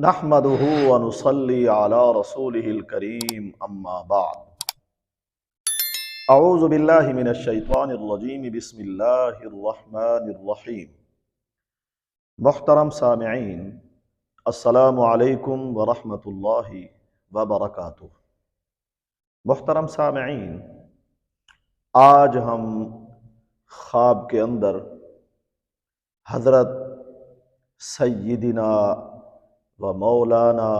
نحمده ونصلي على رسوله الكريم اما بعد اعوذ باللہ من الشیطان الرجیم بسم اللہ الرحمن الرحیم۔ محترم سامعین، السلام علیکم ورحمۃ اللہ وبرکاتہ۔ محترم سامعین، آج ہم خواب کے اندر حضرت سیدنا و مولانا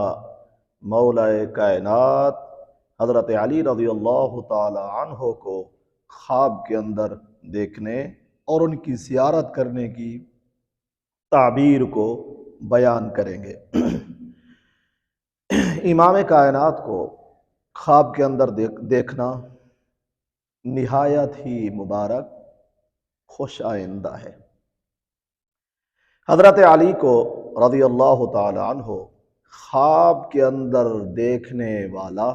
مولائے کائنات حضرت علی رضی اللہ تعالی عنہ کو خواب کے اندر دیکھنے اور ان کی زیارت کرنے کی تعبیر کو بیان کریں گے۔ امام کائنات کو خواب کے اندر دیکھنا نہایت ہی مبارک، خوش آئندہ ہے۔ حضرت علی کو رضی اللہ تعالی عنہ خواب کے اندر دیکھنے والا،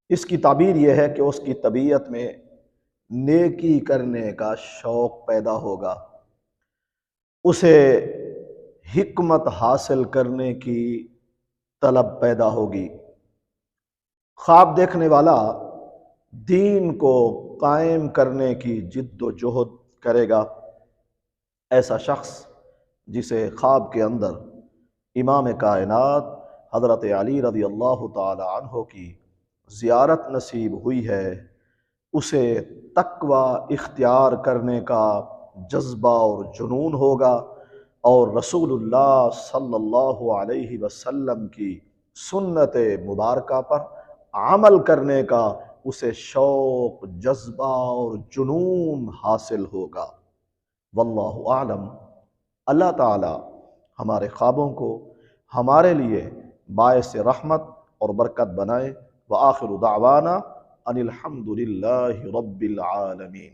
اس کی تعبیر یہ ہے کہ اس کی طبیعت میں نیکی کرنے کا شوق پیدا ہوگا، اسے حکمت حاصل کرنے کی طلب پیدا ہوگی۔ خواب دیکھنے والا دین کو قائم کرنے کی جد و جہد کرے گا۔ ایسا شخص جسے خواب کے اندر امام کائنات حضرت علی رضی اللہ تعالی عنہ کی زیارت نصیب ہوئی ہے، اسے تقوی اختیار کرنے کا جذبہ اور جنون ہوگا، اور رسول اللہ صلی اللہ علیہ وسلم کی سنت مبارکہ پر عمل کرنے کا اسے شوق، جذبہ اور جنون حاصل ہوگا۔ واللہ اعلم۔ اللہ تعالی ہمارے خوابوں کو ہمارے لیے باعث رحمت اور برکت بنائے۔ وآخر دعوانا ان الحمد للہ رب العالمین۔